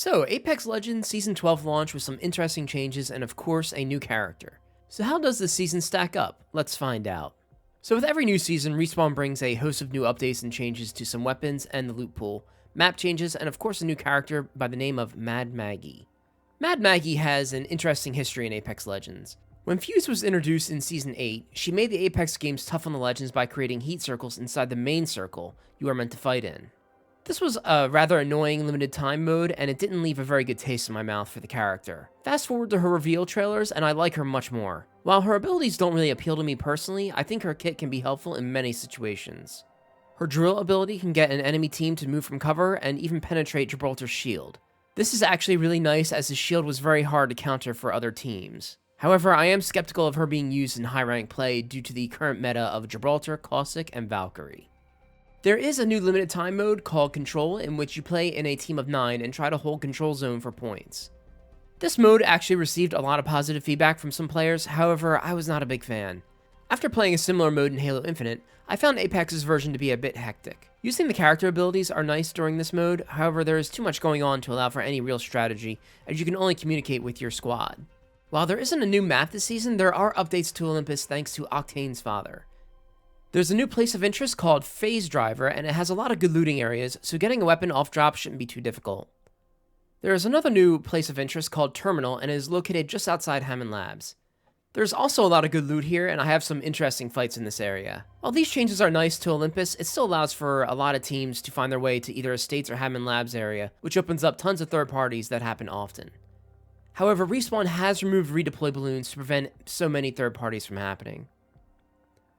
So, Apex Legends Season 12 launched with some interesting changes and, of course, a new character. So, how does this season stack up? Let's find out. So, with every new season, Respawn brings a host of new updates and changes to some weapons and the loot pool, map changes, and, of course, a new character by the name of Mad Maggie. Mad Maggie has an interesting history in Apex Legends. When Fuse was introduced in Season 8, she made the Apex games tough on the Legends by creating heat circles inside the main circle you are meant to fight in. This was a rather annoying limited time mode, and it didn't leave a very good taste in my mouth for the character. Fast forward to her reveal trailers, and I like her much more. While her abilities don't really appeal to me personally, I think her kit can be helpful in many situations. Her drill ability can get an enemy team to move from cover and even penetrate Gibraltar's shield. This is actually really nice, as the shield was very hard to counter for other teams. However, I am skeptical of her being used in high rank play due to the current meta of Gibraltar, Caustic, and Valkyrie. There is a new limited time mode called Control, in which you play in a team of 9 and try to hold control zone for points. This mode actually received a lot of positive feedback from some players, however, I was not a big fan. After playing a similar mode in Halo Infinite, I found Apex's version to be a bit hectic. Using the character abilities are nice during this mode, however there is too much going on to allow for any real strategy, as you can only communicate with your squad. While there isn't a new map this season, there are updates to Olympus thanks to Octane's father. There's a new place of interest called Phase Driver, and it has a lot of good looting areas, so getting a weapon off drop shouldn't be too difficult. There is another new place of interest called Terminal, and it is located just outside Hammond Labs. There's also a lot of good loot here, and I have some interesting fights in this area. While these changes are nice to Olympus, it still allows for a lot of teams to find their way to either Estates or Hammond Labs area, which opens up tons of third parties that happen often. However, Respawn has removed redeploy balloons to prevent so many third parties from happening.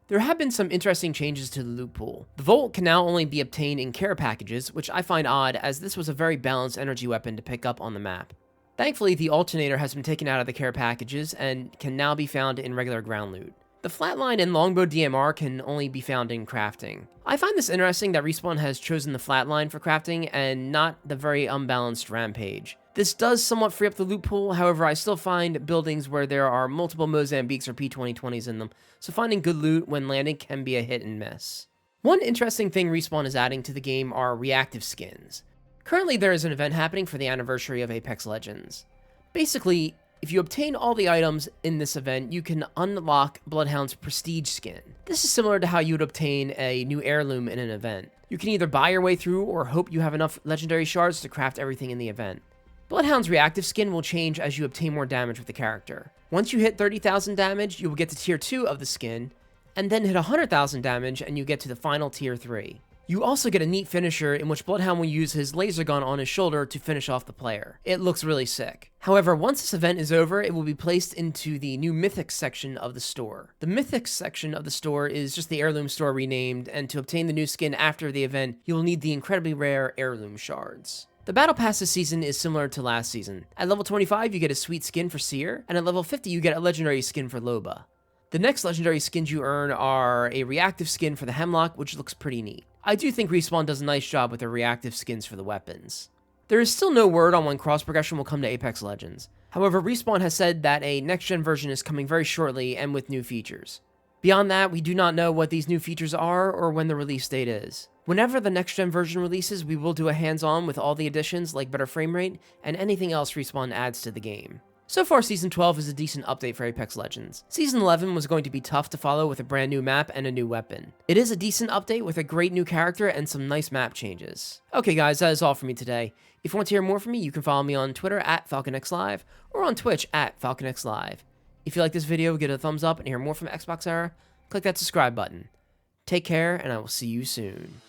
There have been some interesting changes to the loot pool. The Volt can now only be obtained in care packages, which I find odd, as this was a very balanced energy weapon to pick up on the map. Thankfully, the Alternator has been taken out of the care packages and can now be found in regular ground loot. The Flatline and Longbow DMR can only be found in crafting. I find this interesting that Respawn has chosen the Flatline for crafting and not the very unbalanced Rampage. This does somewhat free up the loot pool, however I still find buildings where there are multiple Mozambiques or P2020s in them, so finding good loot when landing can be a hit and miss. One interesting thing Respawn is adding to the game are reactive skins. Currently there is an event happening for the anniversary of Apex Legends. Basically, if you obtain all the items in this event, you can unlock Bloodhound's Prestige skin. This is similar to how you would obtain a new heirloom in an event. You can either buy your way through or hope you have enough legendary shards to craft everything in the event. Bloodhound's reactive skin will change as you obtain more damage with the character. Once you hit 30,000 damage, you will get to tier 2 of the skin, and then hit 100,000 damage and you get to the final tier 3. You also get a neat finisher in which Bloodhound will use his laser gun on his shoulder to finish off the player. It looks really sick. However, once this event is over, it will be placed into the new Mythics section of the store. The Mythics section of the store is just the heirloom store renamed, and to obtain the new skin after the event, you will need the incredibly rare heirloom shards. The Battle Pass this season is similar to last season. At level 25, you get a sweet skin for Seer, and at level 50, you get a legendary skin for Loba. The next legendary skins you earn are a reactive skin for the Hemlock, which looks pretty neat. I do think Respawn does a nice job with their reactive skins for the weapons. There is still no word on when cross progression will come to Apex Legends. However, Respawn has said that a next-gen version is coming very shortly and with new features. Beyond that, we do not know what these new features are or when the release date is. Whenever the next-gen version releases, we will do a hands-on with all the additions like better frame rate and anything else Respawn adds to the game. So far, Season 12 is a decent update for Apex Legends. Season 11 was going to be tough to follow with a brand new map and a new weapon. It is a decent update with a great new character and some nice map changes. Okay guys, that is all for me today. If you want to hear more from me, you can follow me on Twitter at FalconXLive or on Twitch at FalconXLive. If you like this video, give it a thumbs up, and hear more from Xbox Era, click that subscribe button. Take care, and I will see you soon.